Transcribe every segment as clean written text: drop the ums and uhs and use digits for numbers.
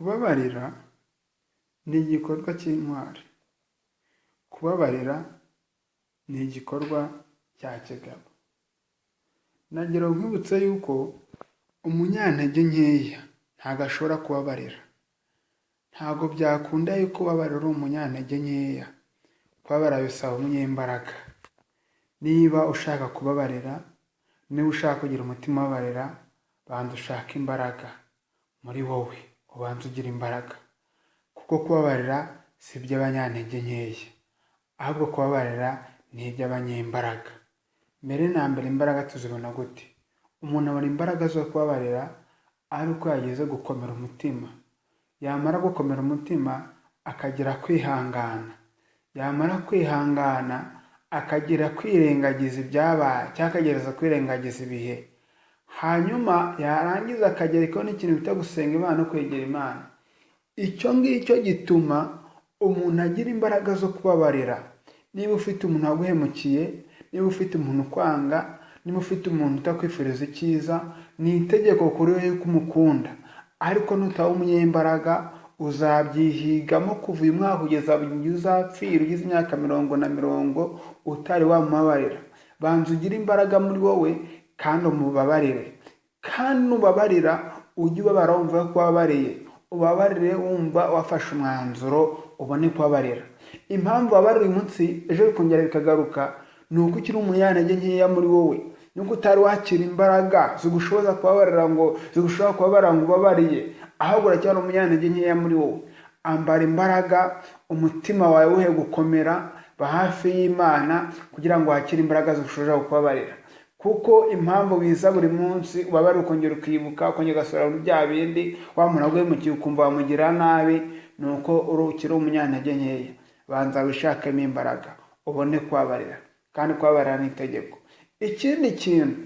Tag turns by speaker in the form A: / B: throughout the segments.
A: Kubabarira ni igikorwa cy'intwari. Kubabarira ni igikorwa cya kigabo. Nagira ngo nkwibutse yuko umunyantege nkeya ntabwo ashobora kubabarira. Ntabwo byakunda yuko ubabarira uri umunyantege nkeya. Kubabarira bisaba umunyembaraga. Niba ushaka kubabarira, niba ushaka kugira umutima ubabarira, banza ushake imbaraga muri wowe. Ubanza ugira imbaraga. Kuko kubabarira si iby'abanyantege nkeya. Ahubwo kubabarira ni iby'abanyembaraga. Mbere na mbere imbaraga tuzibona gute? Umuntu abona imbaraga zo kubabarira ari uko yageze gukomera umutima. Yamara gukomera umutima akagira kwihangana. Yamara kwihangana akagira kwirengagiza ibyabaye cyangwa akagereza kwirengagiza ibihe. Hanyuma yarangiza akagerekaho n'ikintu bita gusenga Imana no kwegera Imana. Icyo ngicyo gituma umuntu agira imbaraga zo kubabarira. Niba ufite umuntu waguhemukiye, niba ufite umuntu ukwanga, niba ufite umuntu utakwifuriza icyiza, ni itegeko kuri wowe ko umukunda. Ariko nutaba umunyembaraga uzabyihigamo kuva uyu mwaka kugeza igihe uzapfira ugize imyaka 50 utari wamubabarira. Banza ugire imbaraga muri wowe kandi umubabarire. Kandi nubabarira ujye ubabara wumva ko wababariye. Ubabarire wumva wafashe umwanzuro ubone kubabarira. Impamvu wabarira uyu munsi ejo bikongera bikagaruka ni uko ukiri umunyantege nkeya muri wowe. Nuko utari wakira imbaraga zigushoboza kubabarira ngo ubabariye. Ahubwo uracyari umunyantege nkeya muri wowe. Ambara imbaraga, umutima wawe uhe gukomera, ba hafi y'Imana kugira ngo wakire imbaraga zigushoboza kubabarira. Kuko impamvu biza buri munsi ubabarira ukongera ukibuka, ukongera ugasubira muri bya bindi, wa muntu aguhemukiye ukumva wamugira nabi, nuko ukiri umunyantege nkeya. Banza wishakemo imbaraga ubone kubabarira. Kandi kubabarira ni itegeko. Ikindi kintu,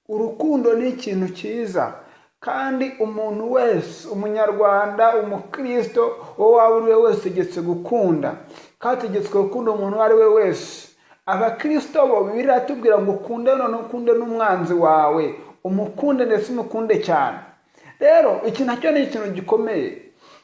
A: urukundo ni ikintu cyiza. Kandi umuntu wese, umunyarwanda, umukristo, uwo waba uri we wese utegetswe gukunda. Kandi utegetswe gukunda umuntu uwo ari we wese. Abakristo bo Bibiliya iratubwira ngo ukunde none ukunde n'umwanzi wawe. Umukunde ndetse umukunde cyane. Rero iki nacyo ni ikintu gikomeye.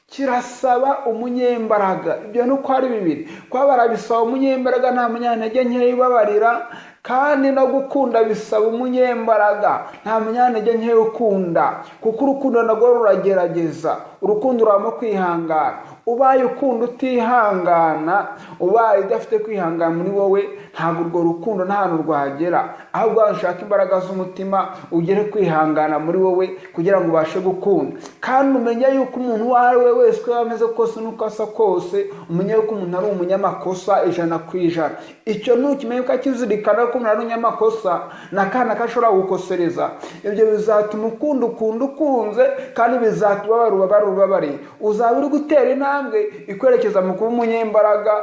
A: Kirasaba umunyembaraga. Ibyo nuko ari bibiri. Kubabarira bisaba umunyembaraga, nta munyantege nkeya ubabarira. Kandi no gukunda bisaba umunyembaraga, nta munyantege nkeya ukunda. Kuko urukundo narwo ruragerageza. Urukundo ruramo kwihangana. Ubaye ukunda utihangana, ubaye udafite kwihangana muri wowe, ntabwo urwo rukundo nta hantu rwagera. Ahubwo ushaka imbaraga z'umutima ugere kwihangana muri wowe kugira ngo ubashe gukunda. Kandi umenye yuko umuntu uwo ari we wese uko ameze kose n'uko asa kose, umenye yuko umuntu ari umunyamakosa 100%. Icyo nukimenya ukakizirikana ko umuntu ari umunyamakosa, n'akana kashobora gukosereza. Ibyo bizatuma ukunze kandi bizatuma ubabariye. Uzaba uri gutera intambwe ikwerekeza mu kuba umunyembaraga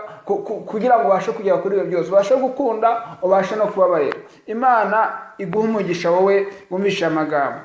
A: kugira ngo ubashe kugera kuri ibyo byose. Ubashe gukunda, ubashe no kubabarira. Imana iguhe umugisha wowe wumvishe amagambo.